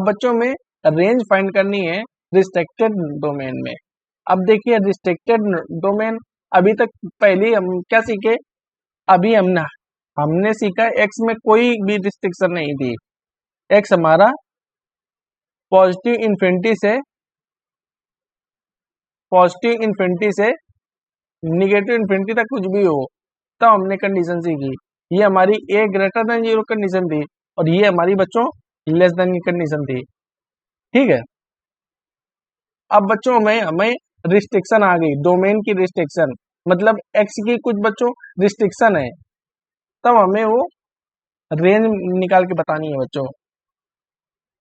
बच्चों में range find करनी है रिस्ट्रिक्टेड डोमेन में। अब देखिए रिस्ट्रिक्टेड डोमेन, अभी तक पहले हम क्या सीखे, अभी हमने सीखा एक्स में कोई भी रिस्ट्रिक्शन नहीं थी। एक्स हमारा पॉजिटिव इन्फिनिटी से निगेटिव इन्फिनिटी तक कुछ भी हो, तब हमने कंडीशन सीखी। ये हमारी ए ग्रेटर देन 0 कंडीशन थी और ये हमारी बच्चों लेस देन की कंडीशन थी। ठीक है, अब बच्चों में हमें रिस्ट्रिक्शन आ गई, डोमेन की रिस्ट्रिक्शन, मतलब एक्स की कुछ बच्चों रिस्ट्रिक्शन है, तब हमें वो रेंज निकाल के बतानी है बच्चों।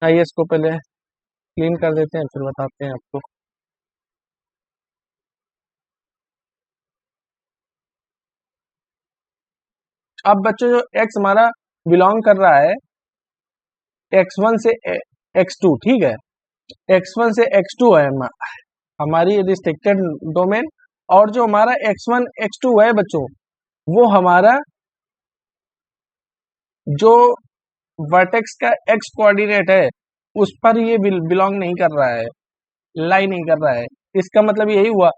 आइए इसको पहले क्लीन कर देते हैं, फिर बताते हैं आपको। अब बच्चों जो एक्स हमारा बिलोंग कर रहा है x1 से x2, ठीक है, x1 से x2 है हमारी रिस्ट्रिक्टेड डोमेन, और जो हमारा x1 x2 है बच्चों, वो हमारा जो वर्टेक्स का x कोऑर्डिनेट है उस पर ये बिलोंग नहीं कर रहा है, लाई नहीं कर रहा है। इसका मतलब यही हुआ,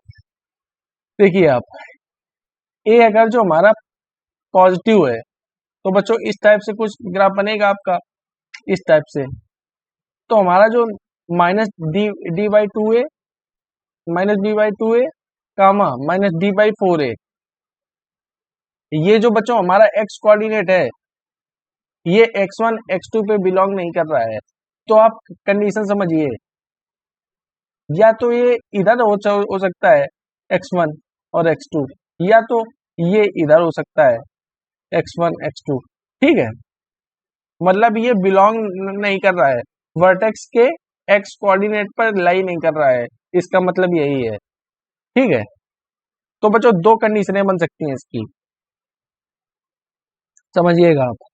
देखिए आप, ए अगर जो हमारा पॉजिटिव है तो बच्चों इस टाइप से कुछ ग्राफ बनेगा आपका, इस टाइप से। तो हमारा जो minus d by two a, minus d by two a comma minus d by four a, ये जो बच्चों हमारा एक्स कोऑर्डिनेट है, ये x1 x2 पे बिलोंग नहीं कर रहा है। तो आप कंडीशन समझिए, या तो ये इधर हो सकता है x1 और x2, या तो ये इधर हो सकता है x1 x2, ठीक है, मतलब ये बिलोंग नहीं कर रहा है, वर्टेक्स के x कोऑर्डिनेट पर लाई नहीं कर रहा है, इसका मतलब यही है। ठीक है, तो बच्चों दो कंडीशनें बन सकती हैं इसकी, समझिएगा आप।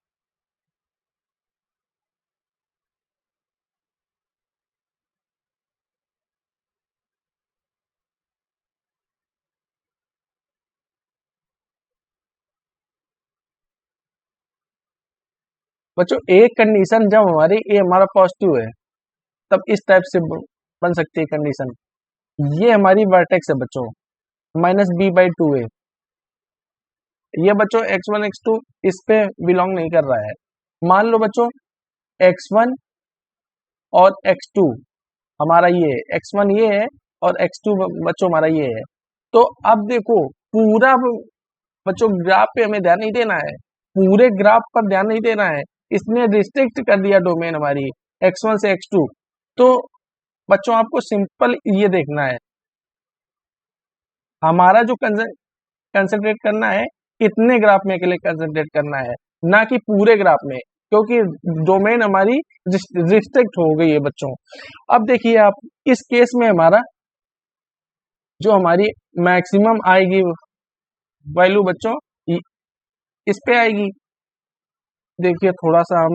बच्चों एक कंडीशन जब हमारी ए हमारा पॉजिटिव है, तब इस टाइप से बन सकती है कंडीशन। ये हमारी वर्टेक्स है बच्चों, माइनस बी बाई टू ए, ये बच्चों x1 x2 इस पे बिलोंग नहीं कर रहा है। मान लो बच्चों x1 और x2 हमारा ये है, x1 ये है और x2 बच्चों हमारा ये है। तो अब देखो पूरा बच्चों ग्राफ पे हमें ध्यान नहीं देना है, पूरे ग्राफ पर ध्यान नहीं देना है, इसने रिस्ट्रिक्ट कर दिया डोमेन हमारी x1 से x2। तो बच्चों आपको सिंपल ये देखना है, हमारा जो कंसंट्रेट करना है कितने ग्राफ में के लिए कंसंट्रेट करना है, ना कि पूरे ग्राफ में, क्योंकि डोमेन हमारी रिस्ट्रिक्ट हो गई है बच्चों। अब देखिए आप, इस केस में हमारा जो हमारी मैक्सिमम आएगी वैल्यू बच्चों इस पे आएगी। देखिए थोड़ा सा हम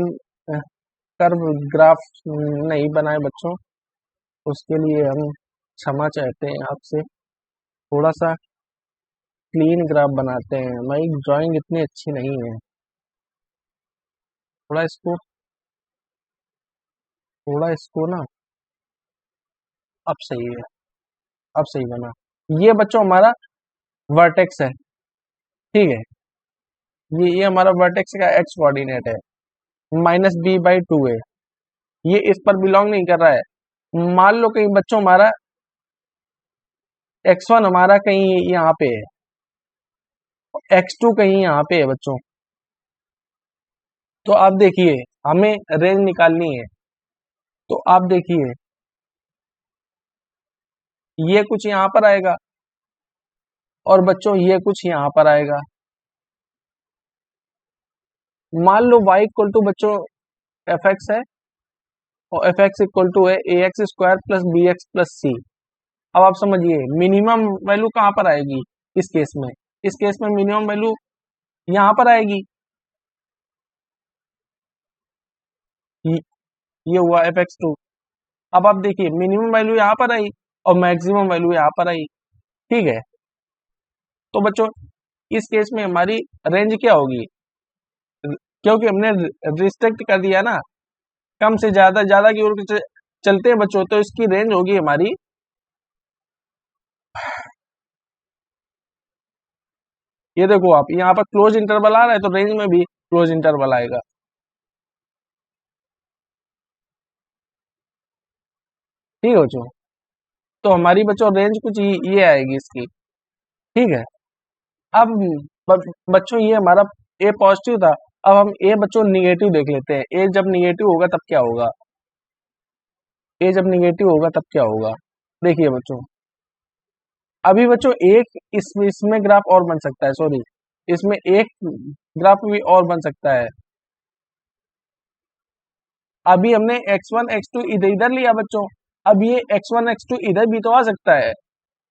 कर्व ग्राफ नहीं बनाए बच्चों, उसके लिए हम क्षमा चाहते हैं आपसे, थोड़ा सा क्लीन ग्राफ बनाते हैं, हमारी ड्राइंग इतनी अच्छी नहीं है, थोड़ा इसको थोड़ा इसको ना, अब सही है, अब सही बना। ये बच्चों हमारा वर्टेक्स है, ठीक है, ये हमारा वर्टेक्स का एक्स कोऑर्डिनेट है, माइनस बी बाई टू है, ये इस पर बिलोंग नहीं कर रहा है। मान लो कहीं बच्चों हमारा x1 हमारा कहीं यहाँ पे है, x2 कहीं यहाँ पे है बच्चों। तो आप देखिए हमें रेंज निकालनी है, तो आप देखिए ये कुछ यहाँ पर आएगा और बच्चों ये कुछ यहाँ पर आएगा। मान लो y इक्वल टू बच्चों एफ एक्स है और एफ एक्स इक्वल टू है a x square plus b x plus c. अब आप समझिए मिनिमम वैल्यू कहाँ पर आएगी इस केस में, इस केस में मिनिमम वैल्यू यहाँ पर आएगी, ये हुआ एफ एक्स टू। अब आप देखिए मिनिमम वैल्यू यहाँ पर आई और मैक्सिमम वैल्यू यहाँ पर आई, ठीक है। तो बच्चों इस केस में हमारी रेंज क्या होगी, क्योंकि हमने रिस्ट्रिक्ट कर दिया ना, कम से ज्यादा, ज्यादा की ओर चलते हैं बच्चों, तो इसकी रेंज होगी हमारी, ये देखो आप यहाँ पर क्लोज इंटरवल आ रहा है, तो रेंज में भी क्लोज इंटरवल आएगा। ठीक है बच्चों, तो हमारी बच्चों रेंज कुछ ये आएगी इसकी। ठीक है, अब बच्चों ये हमारा ए पॉजिटिव था। अब हम ए बच्चों निगेटिव देख लेते हैं। ए जब निगेटिव होगा तब क्या होगा, ए जब निगेटिव होगा तब क्या होगा। देखिए बच्चों, अभी बच्चों एक इसमें ग्राफ और बन सकता है, सॉरी, इसमें एक ग्राफ भी और बन सकता है। अभी हमने x1 x2 इधर इधर लिया बच्चों, अब ये x1 x2 इधर भी तो आ सकता है,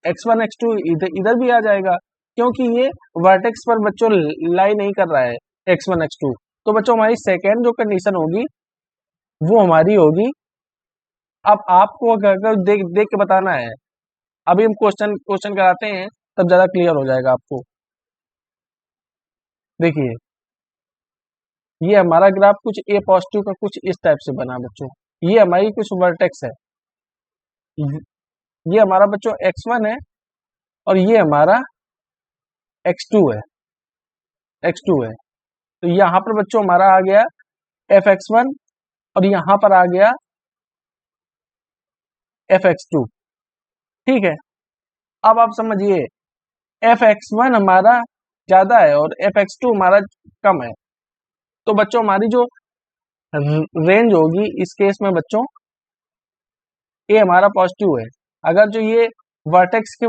x1 x2 इधर इधर भी आ जाएगा, क्योंकि ये वर्टेक्स पर बच्चों लाई नहीं कर रहा है x1 x2। तो बच्चों हमारी सेकेंड जो कंडीशन होगी वो हमारी होगी, अब आपको अगर देख देख के बताना है, अभी हम क्वेश्चन क्वेश्चन कराते हैं तब ज्यादा क्लियर हो जाएगा आपको। देखिए, ये हमारा ग्राफ कुछ ए पॉजिटिव का कुछ इस टाइप से बना बच्चों, ये हमारी कुछ वर्टेक्स है, ये हमारा बच्चों x1 है और ये हमारा x2 है, x2 है। तो यहाँ पर बच्चों हमारा आ गया fx1 और यहाँ पर आ गया fx2। ठीक है, अब आप समझिए, fx1 हमारा ज्यादा है और fx2 हमारा कम है, तो बच्चों हमारी जो रेंज होगी इस केस में बच्चों, ए हमारा पॉजिटिव है अगर जो ये वर्टेक्स के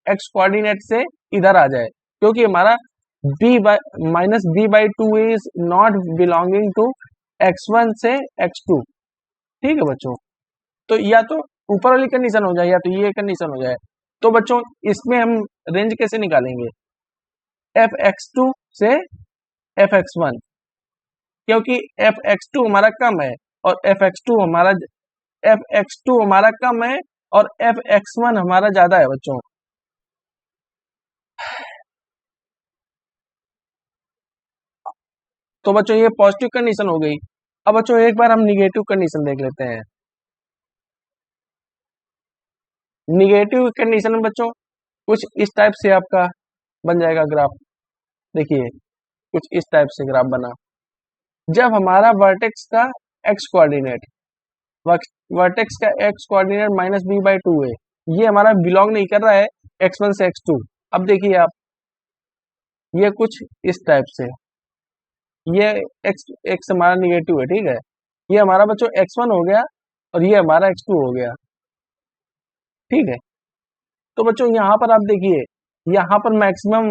एक्स कोऑर्डिनेट से इधर आ जाए, क्योंकि हमारा b/-b/2 is not belonging to x1 से x2। ठीक है बच्चों, तो या तो ऊपर वाली कंडीशन हो जाए या तो ये कंडीशन हो जाए। तो बच्चों इसमें हम रेंज कैसे निकालेंगे, fx2 से fx1, क्योंकि fx2 हमारा कम है और fx2 हमारा कम है और fx1 हमारा ज्यादा है बच्चों। तो बच्चों ये पॉजिटिव कंडीशन हो गई। अब बच्चों एक बार हम निगेटिव कंडीशन देख लेते हैं। निगेटिव कंडीशन में बच्चों कुछ इस टाइप से आपका बन जाएगा ग्राफ। देखिए, कुछ इस टाइप से ग्राफ बना, जब हमारा वर्टेक्स का एक्स कोऑर्डिनेट, वर्टेक्स का एक्स कोऑर्डिनेट -b/2 है, ये हमारा बिलोंग नहीं कर रहा है x1 से x2। अब देखिए आप, ये कुछ इस टाइप से, ये x x हमारा निगेटिव है, ठीक है, ये हमारा बच्चों x1 हो गया और ये हमारा x2 हो गया। ठीक है, तो बच्चों यहाँ पर आप देखिए, यहाँ पर मैक्सिमम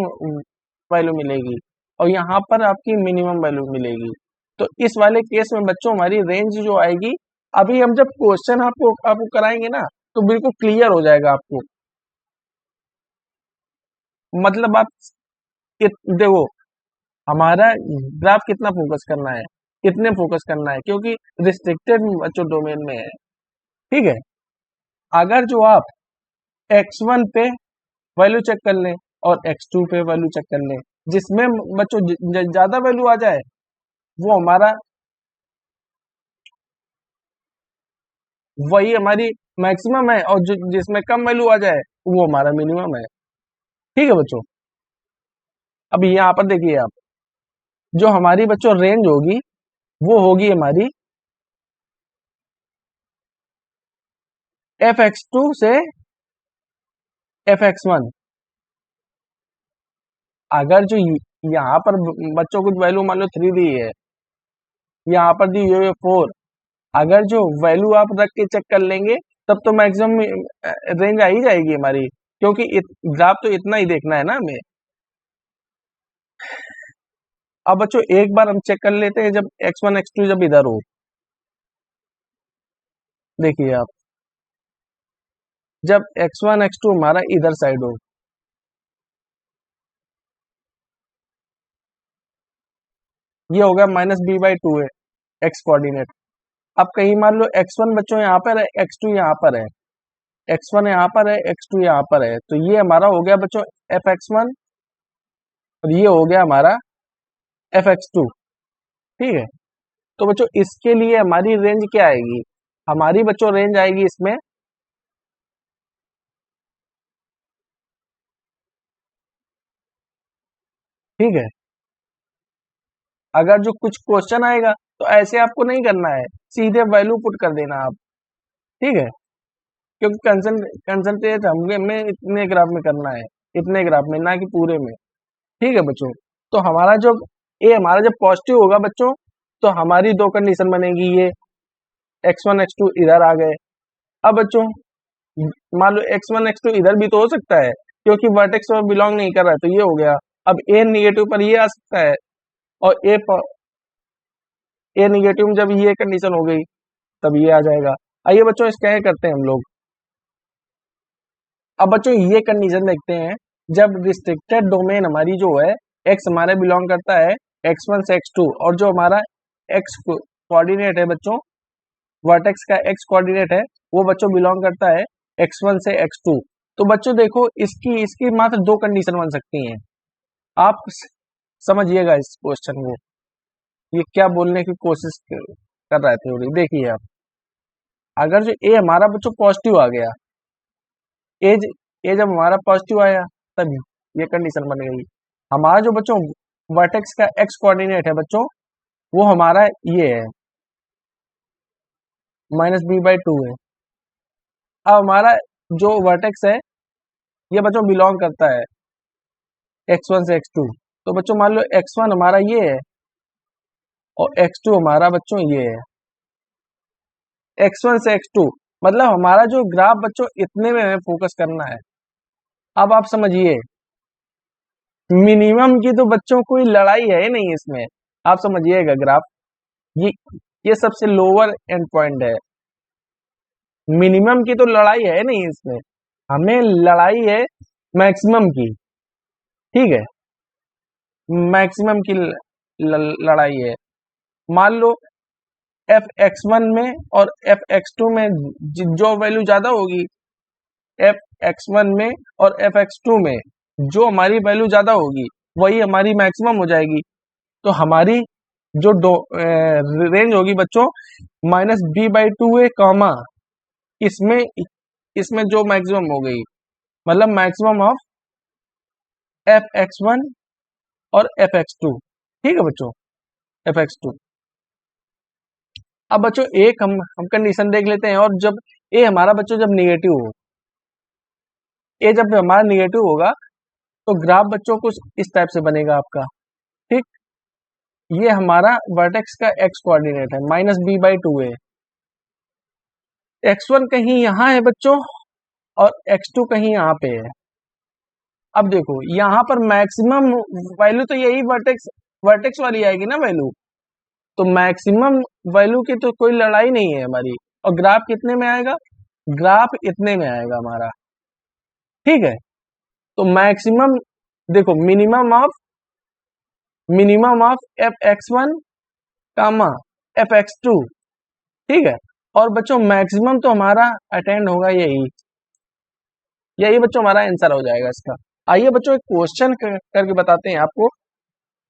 वैल्यू मिलेगी और यहाँ पर आपकी मिनिमम वैल्यू मिलेगी। तो इस वाले केस में बच्चों हमारी रेंज जो आएगी, अभी हम जब क्वेश्चन आपको कराएंगे ना, तो बिल्कुल क्लियर हो जाएगा आपको। मतलब आप देखो, हमारा ग्राफ कितना फोकस करना है, कितने फोकस करना है, क्योंकि रिस्ट्रिक्टेड बच्चों डोमेन में है। ठीक है, अगर जो आप x1 पे वैल्यू चेक कर लें और x2 पे वैल्यू चेक कर लें, जिसमें बच्चों ज्यादा वैल्यू आ जाए वो हमारा, वही हमारी मैक्सिमम है, और जिसमें कम वैल्यू आ जाए वो हमारा मिनिमम है। ठीक है बच्चों, अभी यहाँ पर देखिए आप, जो हमारी बच्चों रेंज होगी वो होगी हमारी fx2 से fx1। अगर जो यहाँ पर बच्चों कुछ वैल्यू मान लो 3 दी है, यहाँ पर दी हुई है 4, अगर जो वैल्यू आप रख के चेक कर लेंगे तब तो मैक्सिमम रेंज आ ही जाएगी हमारी, क्योंकि ग्राफ तो इतना ही देखना है ना हमें। अब बच्चों एक बार हम चेक कर लेते हैं, जब x1 x2 जब इधर हो, देखिए आप, जब x1 x2 हमारा इधर साइड हो, ये होगा -b/2 है x कोऑर्डिनेट। अब कहीं मान लो x1 बच्चों यहाँ पर है, x2 यहाँ पर है, x1 यहाँ पर है, x2 यहाँ पर है, तो ये हमारा हो गया बच्चों fx1 और ये हो गया हमारा fx2। ठीक है, तो बच्चों इसके लिए हमारी रेंज क्या आएगी, हमारी बच्चों रेंज आएगी इसमें ठीक है। अगर जो कुछ क्वेश्चन आएगा तो ऐसे आपको नहीं करना है, सीधे वैल्यू पुट कर देना आप, ठीक है, क्योंकि कंसंट्रेट हमें इतने ग्राफ में करना है, इतने ग्राफ में, ना कि पूरे में, ठीक है बच्चों। तो हमारा जो ए हमारा जब पॉजिटिव होगा बच्चों, तो हमारी दो कंडीशन बनेगी, ये x1 x2 इधर आ गए। अब बच्चों मान लो x1 x2 इधर भी तो हो सकता है, क्योंकि वर्टेक्स में बिलोंग नहीं कर रहा है, तो ये हो गया। अब ए निगेटिव पर ये आ सकता है, और ए निगेटिव में जब ये कंडीशन हो गई तब ये आ जाएगा। आइए बच्चों इसका क्या करते हैं हम लोग। अब बच्चों ये कंडीशन देखते हैं, जब रिस्ट्रिक्टेड डोमेन हमारी जो है x हमारे बिलोंग करता है x1 से x2, और जो हमारा x कोऑर्डिनेट है बच्चों, वर्टेक्स का x कोऑर्डिनेट है, वो बच्चों बिलोंग करता है x1 से x2। तो बच्चों देखो इसकी इसकी मात्र दो कंडीशन बन सकती हैं। आप समझिएगा इस क्वेश्चन को, ये क्या बोलने की कोशिश कर रहा है थ्योरी, देखिए आप। अगर जो ए हमारा बच्चों पॉजिटिव आ गया, ए ए जब हमारा पॉजिटिव आया तब ये कंडीशन बन गई। हमारा जो बच्चों वर्टेक्स का x कोऑर्डिनेट है बच्चों, वो हमारा ये है -b/2 है। अब हमारा जो वर्टेक्स है ये बच्चों बिलोंग करता है x1 से x2। तो बच्चों मान लो x1 हमारा ये है और x2 हमारा बच्चों ये है, x1 से x2, मतलब हमारा जो ग्राफ बच्चों इतने में हमें फोकस करना है। अब आप समझिए, मिनिमम की तो बच्चों कोई लड़ाई है ही नहीं इसमें। आप समझिएगा ग्राफ, ये ये सबसे लोअर एंड पॉइंट है, मिनिमम की तो लड़ाई है नहीं इसमें, हमें लड़ाई है मैक्सिमम की, ठीक है, मैक्सिमम की लड़ाई है। मान लो एफ एक्स वन में और एफ एक्स टू में जो वैल्यू ज्यादा होगी, एफ एक्स वन में और एफ एक्स टू में जो हमारी वैल्यू ज्यादा होगी वही हमारी मैक्सिमम हो जाएगी। तो हमारी जो रेंज होगी बच्चों -b/2 है कॉमा, इसमें इसमें जो मैक्सिमम हो गई, मतलब maximum of F X one और एफ एक्स टू, ठीक है बच्चों, एफ एक्स टू। अब बच्चों एक हम कंडीशन देख लेते हैं, और जब ए हमारा बच्चों जब निगेटिव हो, ए जब हमारा निगेटिव होगा तो ग्राफ बच्चों कुछ इस टाइप से बनेगा आपका, ठीक। ये हमारा वर्टेक्स का एक्स कोऑर्डिनेट है, -b/2 है, x1 कहीं यहाँ है बच्चों और x2 कहीं यहाँ पे है। अब देखो यहाँ पर मैक्सिमम वैल्यू तो यही वर्टेक्स वर्टेक्स वाली आएगी ना वैल्यू, तो मैक्सिमम वैल्यू की तो कोई लड़ाई नहीं है हमारी। और ग्राफ कितने में आएगा, ग्राफ इतने में आएगा हमारा, ठीक है। तो मैक्सिमम देखो, minimum of F X one comma F X two, ठीक है। और बच्चों मैक्सिमम तो हमारा अटेंड होगा यही, यही बच्चों हमारा आंसर हो जाएगा इसका। आइए बच्चों एक क्वेश्चन करके बताते हैं आपको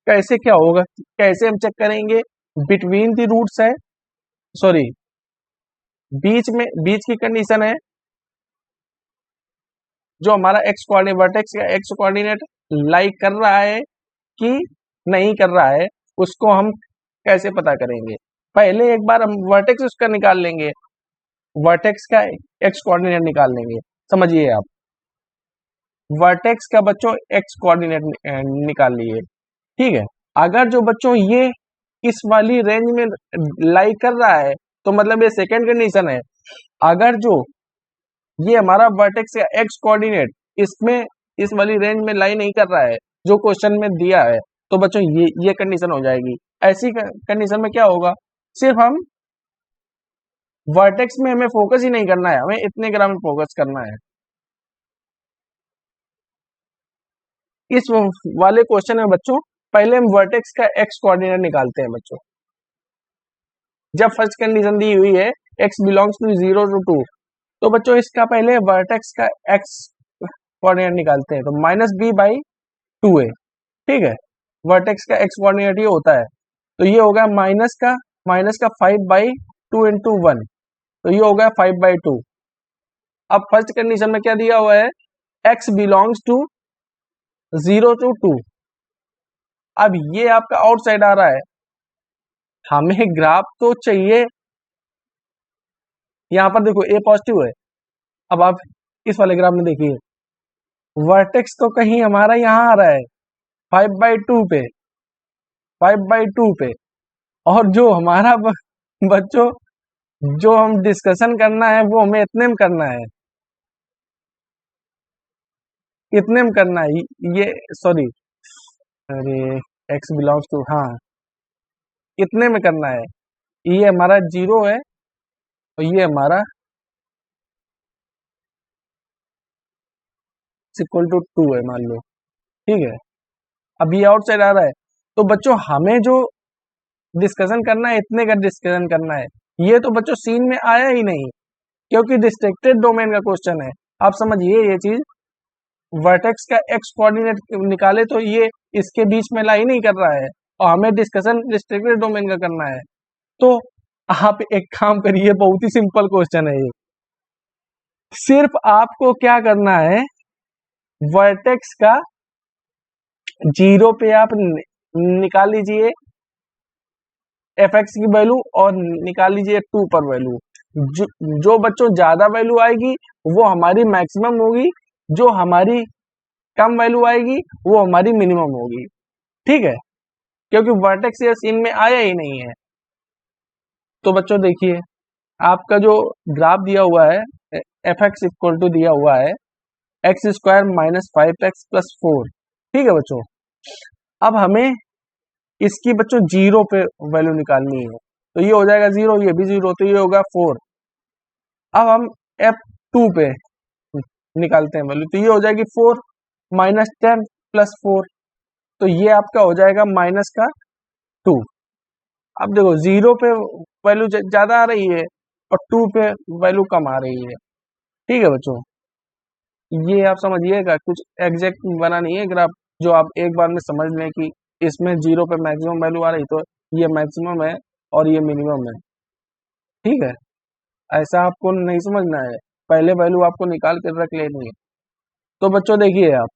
कैसे क्या होगा, कैसे हम चेक करेंगे। बिटवीन द रूट्स है, सॉरी, बीच में, बीच की कंडीशन है, जो हमारा एक्स कोऑर्डिनेट वर्टेक्स का एक्स कोऑर्डिनेट लाइक कर रहा है कि नहीं कर रहा है, उसको हम कैसे पता करेंगे। पहले एक बार हम वर्टेक्स उसका निकाल लेंगे, वर्टेक्स का एक्स कोऑर्डिनेट निकाल लेंगे। समझिए आप, वर्टेक्स का बच्चों एक्स कोऑर्डिनेट निकाल लिए, ठीक है। अगर जो बच्चों ये इस वाली रेंज में लाई कर रहा है तो मतलब ये सेकेंड कंडीशन है। अगर जो ये हमारा वर्टेक्स का एक्स कोऑर्डिनेट इसमें इस वाली रेंज में लाई नहीं कर रहा है जो क्वेश्चन में दिया है, तो बच्चों ये कंडीशन हो जाएगी। ऐसी कंडीशन में क्या होगा, सिर्फ हम वर्टेक्स में हमें फोकस ही नहीं करना है, हमें इतने ग्राम में फोकस करना है। इस वाले क्वेश्चन में बच्चों पहले हम वर्टेक्स का एक्स कोऑर्डिनेट निकालते हैं बच्चों। जब फर्स्ट कंडीशन दी हुई है x बिलोंग्स टू 0 to 2, तो बच्चों इसका पहले वर्टेक्स का x कोऑर्डिनेट निकालते हैं, तो -b/2 है, ठीक है। वर्टेक्स का x कोऑर्डिनेट ये होता है, तो ये होगा माइनस का माइनस का 5/2 इंटू 1, तो ये हो गया 5/2। अब फर्स्ट कंडीशन में क्या दिया हुआ है, x बिलोंग्स टू 0 to 2। अब ये आपका आउटसाइड आ रहा है, हमें ग्राफ तो चाहिए, यहां पर देखो a पॉजिटिव है। अब आप इस वाले ग्राफ में देखिए, वर्टेक्स तो कहीं हमारा यहाँ आ रहा है 5/2 पे, 5/2 पे, और जो हमारा बच्चों जो हम डिस्कशन करना है वो हमें इतने में करना है, इतने में करना है, ये सॉरी, अरे x बिलोंग्स टू, हाँ इतने में करना है। ये हमारा 0 है और ये हमारा इक्वल टू 2 है मान लो, ठीक है। अब ये आउटसाइड आ रहा है, तो बच्चों हमें जो डिस्कशन करना है इतने का डिस्कशन करना है, ये तो बच्चों सीन में आया ही नहीं, क्योंकि डिस्ट्रिक्टेड डोमेन का क्वेश्चन है। आप समझिए ये चीज, वर्टेक्स का एक्स कोऑर्डिनेट निकाले तो ये इसके बीच में लाई नहीं कर रहा है, और हमें डिस्कशन रिस्ट्रिक्टेड डोमेन का करना है। तो आप एक काम करिए, बहुत ही सिंपल क्वेश्चन है ये, सिर्फ आपको क्या करना है, वर्टेक्स का 0 पे आप निकाल लीजिए एफ एक्स की वैल्यू, और निकाल लीजिए 2 पर वैल्यू। जो बच्चों ज्यादा वैल्यू आएगी वो हमारी मैक्सिमम होगी, जो हमारी कम वैल्यू आएगी वो हमारी मिनिमम होगी, ठीक है, क्योंकि वर्टेक्स ये सीन में आया ही नहीं है। तो बच्चों देखिए, आपका जो ग्राफ दिया हुआ है, एफ एक्स इक्वल टू दिया हुआ है x² माइनस 5x प्लस 4, ठीक है बच्चों। अब हमें इसकी बच्चों 0 पे वैल्यू निकालनी है, तो ये हो जाएगा 0, ये भी 0, तो ये होगा 4। अब हम F2 पे निकालते हैं वैल्यू, तो ये हो जाएगी 4 माइनस 10 प्लस 4, तो ये आपका हो जाएगा माइनस का 2। अब देखो 0 पे वैल्यू ज्यादा आ रही है और 2 पे वैल्यू कम आ रही है, ठीक है बच्चों। ये आप समझिएगा, कुछ एग्जैक्ट बना नहीं है ग्राफ, जो आप एक बार में समझ लें कि इसमें 0 पे मैक्सिमम वैल्यू आ रही, तो ये मैक्सिमम है और ये मिनिमम है, ठीक है। ऐसा आपको नहीं समझना है, पहले वैल्यू आपको निकाल कर रख लेनी है। तो बच्चों देखिए, आप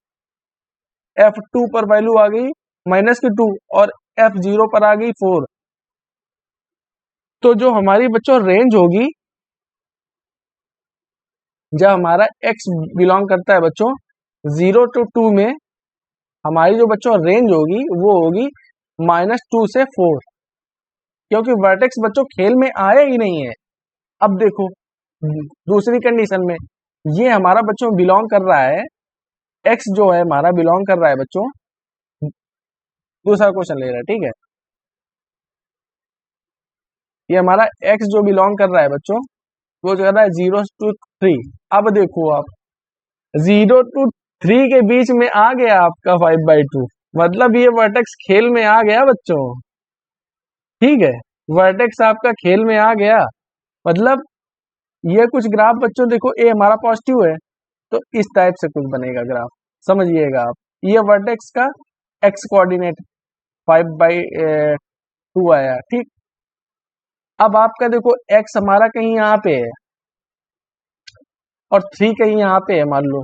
F2 पर वैल्यू आ गई -2 और F0 पर आ गई 4, तो जो हमारी बच्चों रेंज होगी, जब हमारा x बिलोंग करता है बच्चों 0 to 2 में, हमारी जो बच्चों रेंज होगी वो होगी -2 से 4, क्योंकि वर्टेक्स बच्चों खेल में आया ही नहीं है। अब देखो दूसरी कंडीशन में, ये हमारा बच्चों बिलोंग कर रहा है, x जो है हमारा बिलोंग कर रहा है बच्चों, दूसरा क्वेश्चन ले रहा है, ठीक है। ये हमारा x जो बिलोंग कर रहा है बच्चों, वो जो कर रहा है 0 to 3। अब देखो आप 0 to 3 के बीच में आ गया आपका 5/2, मतलब ये वर्टेक्स खेल में आ गया बच्चों, ठीक है। वर्टेक्स आपका खेल में आ गया, मतलब ये कुछ ग्राफ बच्चों देखो, ए हमारा पॉजिटिव है तो इस टाइप से कुछ बनेगा ग्राफ, समझिएगा आप। ये वर्टेक्स का एक्स कोऑर्डिनेट 5/2 आया, ठीक। अब आपका देखो एक्स हमारा कहीं यहाँ पे है और 3 कहीं यहाँ पे है, मान लो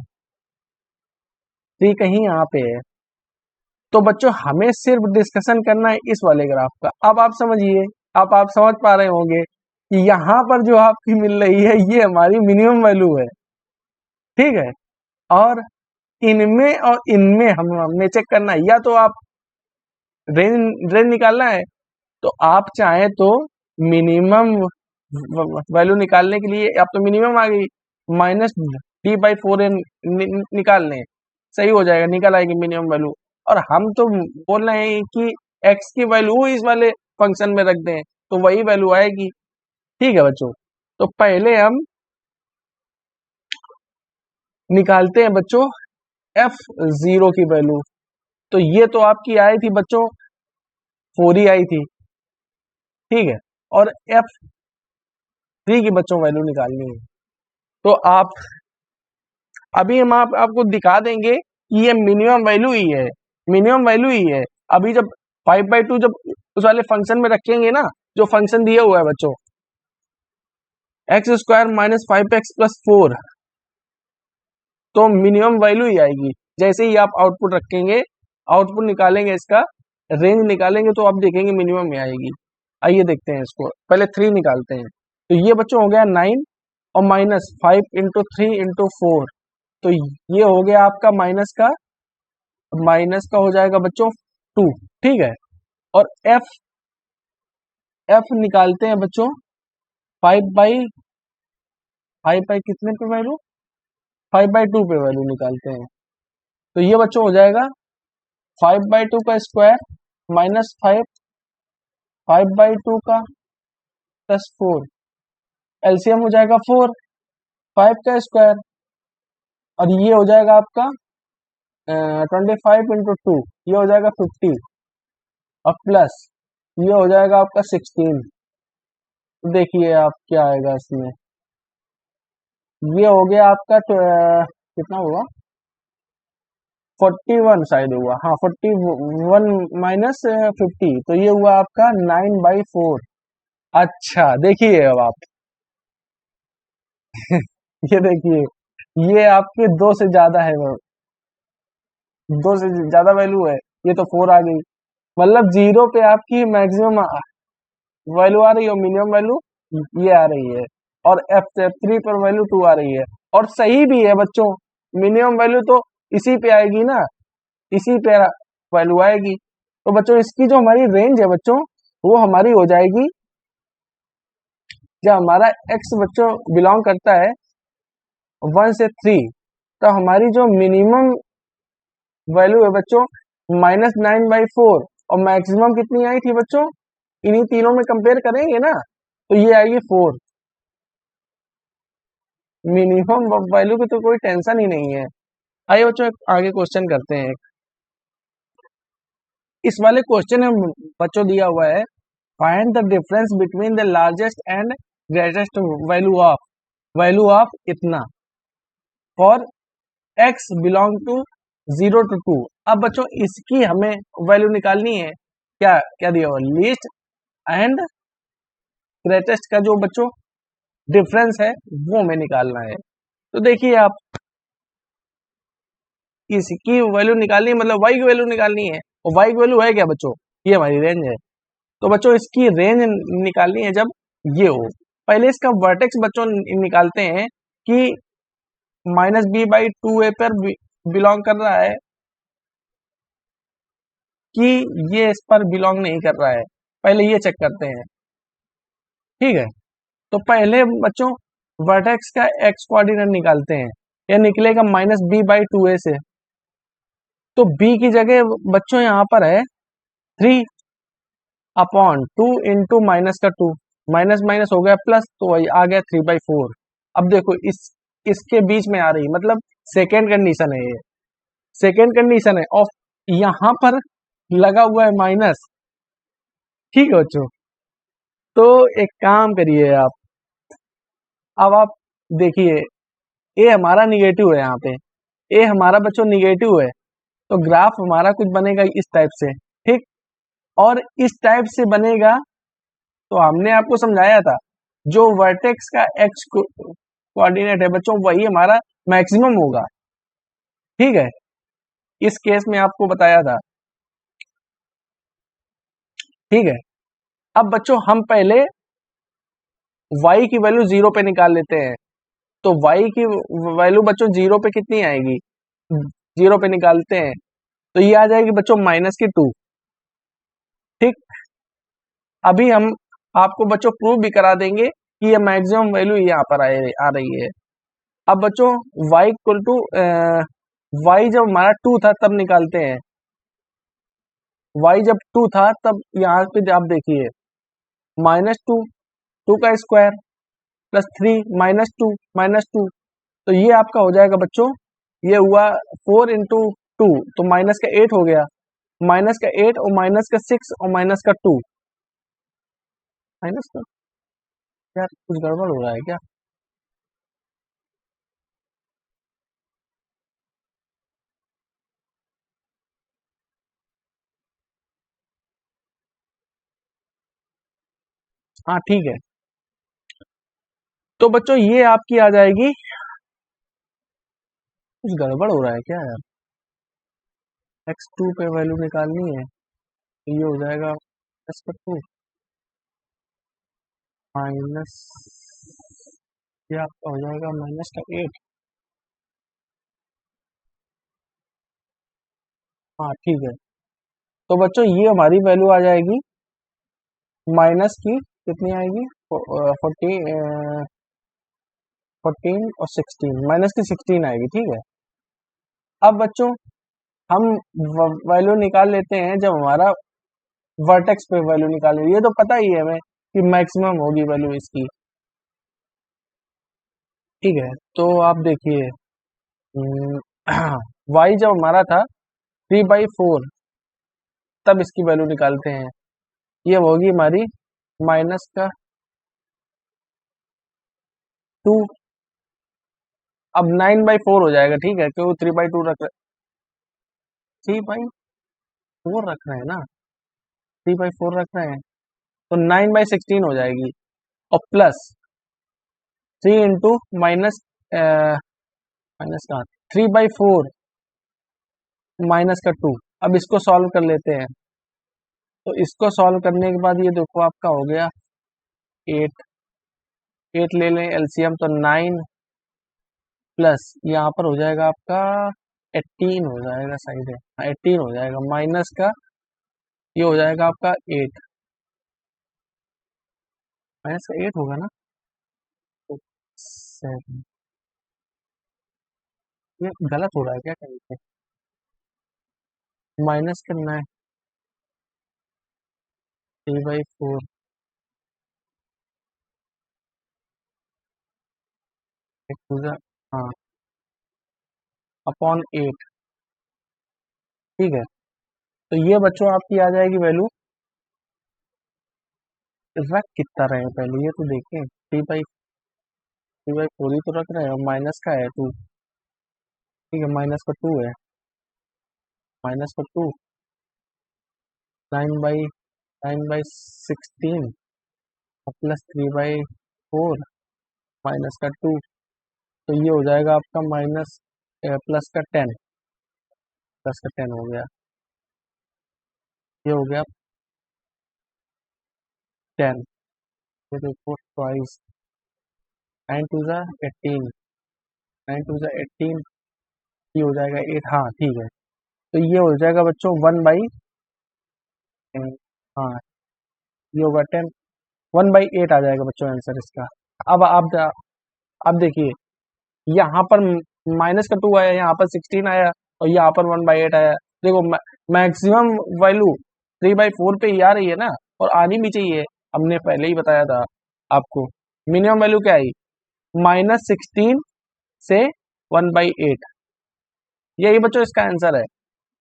3 कहीं यहाँ पे है, तो बच्चों हमें सिर्फ डिस्कशन करना है इस वाले ग्राफ का। अब आप समझिए, अब आप समझ पा रहे होंगे कि यहाँ पर जो आपकी मिल रही है ये हमारी मिनिमम वैल्यू है, ठीक है, और इनमें और इनमें हमें चेक करना है, या तो आप रेंज निकालना है, तो आप चाहें तो मिनिमम वैल्यू निकालने के लिए, आप तो मिनिमम आ गई -d/4 निकाल लें, सही हो जाएगा, निकल आएगी मिनिमम वैल्यू। और हम तो बोल रहे हैं कि x की वैल्यू इस वाले फंक्शन में रख दें तो वही वैल्यू आएगी, ठीक है बच्चों। तो पहले हम निकालते हैं बच्चों F0 की वैल्यू, तो ये तो आपकी आई थी बच्चों 4 ही आई थी, ठीक है, और F3 की बच्चों वैल्यू निकालनी है। तो आप अभी हम आपको दिखा देंगे कि ये मिनिमम वैल्यू ही है, मिनिमम वैल्यू ही है। अभी जब 5/2 जब उस वाले फंक्शन में रखेंगे ना, जो फंक्शन दिया हुआ है बच्चों, एक्स स्क्वायर माइनस 5x+4, तो मिनिमम वैल्यू ही आएगी। जैसे ही आप आउटपुट रखेंगे, आउटपुट निकालेंगे, इसका रेंज निकालेंगे, तो आप देखेंगे मिनिमम ही आएगी। आइए देखते हैं इसको, पहले 3 निकालते हैं। तो ये बच्चों हो गया 9 और माइनस 5 × 3 × 4, तो ये हो गया आपका माइनस का हो जाएगा बच्चों 2, ठीक है। और एफ निकालते हैं बच्चों 5/5 कितने पे वैल्यू, 5/2 पे वैल्यू निकालते हैं। तो ये बच्चों हो जाएगा 5/2 का स्क्वायर माइनस 5/2 का +4, एलसीएम हो जाएगा 4, 5 का स्क्वायर, और ये हो जाएगा आपका 25 × 2, ये हो जाएगा 50, और प्लस ये हो जाएगा आपका 16। देखिए आप क्या आएगा इसमें, ये हो गया आपका कितना हुआ, 41 शायद हुआ, हाँ 41 माइनस 50, तो ये हुआ आपका 9/4। अच्छा देखिए अब आप ये देखिए, ये आपके 2 से ज्यादा है, 2 से ज्यादा वैल्यू है, ये तो 4 आ गई। मतलब 0 पे आपकी मैक्सिमम वैल्यू आ रही है और मिनिमम वैल्यू ये आ रही है, और F3 पर वैल्यू 2 आ रही है, और सही भी है बच्चों, मिनिमम वैल्यू तो इसी पे आएगी ना, इसी पे वैल्यू आएगी। तो बच्चों इसकी जो हमारी रेंज है बच्चों, वो हमारी हो जाएगी, जब हमारा x बच्चों बिलोंग करता है 1 से 3, तो हमारी जो मिनिमम वैल्यू है बच्चों -9/4, और मैक्सिमम कितनी आई थी बच्चों, इन्हीं तीनों में कंपेयर करेंगे ना, तो ये आएगी 4। मिनिमम वैल्यू की तो कोई टेंशन ही नहीं है। आइए बच्चों आगे क्वेश्चन करते हैं। इस वाले क्वेश्चन में बच्चों दिया हुआ है, find the difference between the largest and greatest value of इतना for x belong to 0 to 2। अब बच्चों इसकी हमें वैल्यू निकालनी है, क्या क्या दिया हुआ, लीस्ट एंड ग्रेटेस्ट का जो बच्चों डिफरेंस है वो हमें निकालना है। तो देखिए आप, इसकी वैल्यू निकालनी है, मतलब y की वैल्यू निकालनी है, और y की वैल्यू है क्या बच्चों, ये हमारी रेंज है। तो बच्चों इसकी रेंज निकालनी है जब ये हो, पहले इसका वर्टेक्स बच्चों निकालते हैं कि -b/2a पर बिलोंग कर रहा है कि ये इस पर बिलोंग नहीं कर रहा है, पहले ये चेक करते हैं, ठीक है। तो पहले बच्चों वर्टेक्स का x कोऑर्डिनेट निकालते हैं, यह निकलेगा -b/2a से, तो b की जगह बच्चों यहाँ पर है 3/2 इंटू माइनस का 2, माइनस माइनस हो गया प्लस, तो वही आ गया 3/4। अब देखो इसके बीच में आ रही, मतलब सेकेंड कंडीशन है, ये सेकेंड कंडीशन है, और यहाँ पर लगा हुआ है माइनस, ठीक है बच्चों। तो एक काम करिए आप, अब आप देखिए ए हमारा निगेटिव है, यहाँ पे ए हमारा बच्चों निगेटिव है, तो ग्राफ हमारा कुछ बनेगा इस टाइप से, ठीक, और इस टाइप से बनेगा। तो हमने आपको समझाया था, जो वर्टेक्स का एक्स कोऑर्डिनेट है बच्चों, वही हमारा मैक्सिमम होगा, ठीक है, इस केस में आपको बताया था, ठीक है। अब बच्चों हम पहले y की वैल्यू 0 पे निकाल लेते हैं, तो y की वैल्यू बच्चों 0 पे कितनी आएगी, 0 पे निकालते हैं, तो ये आ जाएगी बच्चों -2, ठीक। अभी हम आपको बच्चों प्रूव भी करा देंगे कि ये मैक्सिमम वैल्यू यहाँ पर आ रही है। अब बच्चों y इक्वल टू y जब हमारा 2 था तब निकालते हैं, y जब 2 था तब यहाँ पे आप देखिए -2, 2 का स्क्वायर +3 -2, तो ये आपका हो जाएगा बच्चों, ये हुआ 4 × 2, तो माइनस का 8 हो गया, माइनस का 8 और माइनस का 6 और माइनस का 2, माइनस का क्या, कुछ गड़बड़ हो रहा है क्या। हाँ ठीक है। तो बच्चों ये आपकी आ जाएगी, कुछ गड़बड़ हो रहा है क्या यार, x2 पे वैल्यू निकालनी है, तो ये हो जाएगा x का 2 माइनस, ये आपका हो जाएगा माइनस का 8। हाँ ठीक है। तो बच्चों ये हमारी वैल्यू आ जाएगी माइनस की, कितनी आएगी, 14 और 16, माइनस की 16 आएगी, ठीक है। अब बच्चों हम वैल्यू निकाल लेते हैं, जब हमारा वर्टेक्स पे वैल्यू निकालेंगे, ये तो पता ही है हमें कि मैक्सिमम होगी वैल्यू इसकी, ठीक है। तो आप देखिए, y जब हमारा था 3/4, तब इसकी वैल्यू निकालते हैं, ये होगी हमारी माइनस का 2। अब 9/4 हो जाएगा, ठीक है, क्योंकि 3/2 3/4 रख रहे हैं ना, 3/4 रख रहे हैं, तो 9/16 हो जाएगी, और प्लस 3 इंटू माइनस, माइनस का 3/4 माइनस का 2। अब इसको सॉल्व कर लेते हैं, तो इसको सॉल्व करने के बाद ये देखो आपका हो गया 8, 8 ले लें एलसीएम, तो 9 प्लस यहाँ पर हो जाएगा आपका 18 हो जाएगा, सही है 18 हो जाएगा, माइनस का ये हो जाएगा आपका 8, माइनस का 8 होगा ना, तो 7, ये गलत हो रहा है क्या कहीं पे, माइनस करना है 3/4, हाँ अपॉन 8, ठीक है। तो ये बच्चों आपकी आ जाएगी वैल्यू, रख कितना रहे हैं पहले ये तो देखें, 3/4 ही तो रख रहे हैं, और माइनस का है 2, ठीक है, माइनस का 2 है, माइनस का 2, 9/16 और प्लस 3/4 माइनस का 2, तो ये हो जाएगा आपका माइनस, प्लस का 10, प्लस का 10 हो गया, ये हो गया 10, ये देखो ट्वाइस, 9 2 ज़ा 18, 9 2 ज़ा 18, ये हो जाएगा 8, हाँ ठीक है। तो ये हो जाएगा बच्चों 1/, हाँ ये होगा 10, 1/8 आ जाएगा बच्चों आंसर इसका। अब आप देखिए, यहाँ पर माइनस का 2 आया, यहाँ पर 16 आया, और यहाँ पर 1/8 आया, देखो मैक्सिमम वैल्यू 3/4 पे ही आ रही है ना, और आनी भी चाहिए, हमने पहले ही बताया था आपको। मिनिमम वैल्यू क्या आई, -16 से 1/8, यही बच्चों इसका आंसर है।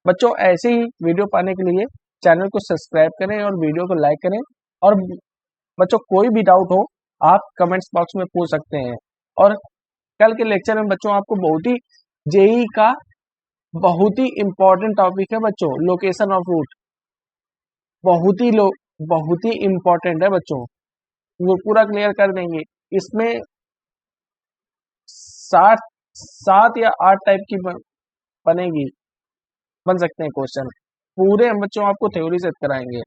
बच्चों ऐसे ही वीडियो पाने के लिए चैनल को सब्सक्राइब करें और वीडियो को लाइक करें, और बच्चों कोई भी डाउट हो आप कमेंट्स बॉक्स में पूछ सकते हैं। और कल के लेक्चर में बच्चों आपको बहुत ही, जेई का बहुत ही इंपॉर्टेंट टॉपिक है बच्चों, लोकेशन ऑफ रूट, बहुत ही बहुत ही इंपॉर्टेंट है बच्चों, वो पूरा क्लियर कर देंगे। इसमें 7 या 8 टाइप की बनेगी, बन सकते हैं क्वेश्चन, पूरे हम बच्चों आपको थ्योरी से कराएंगे।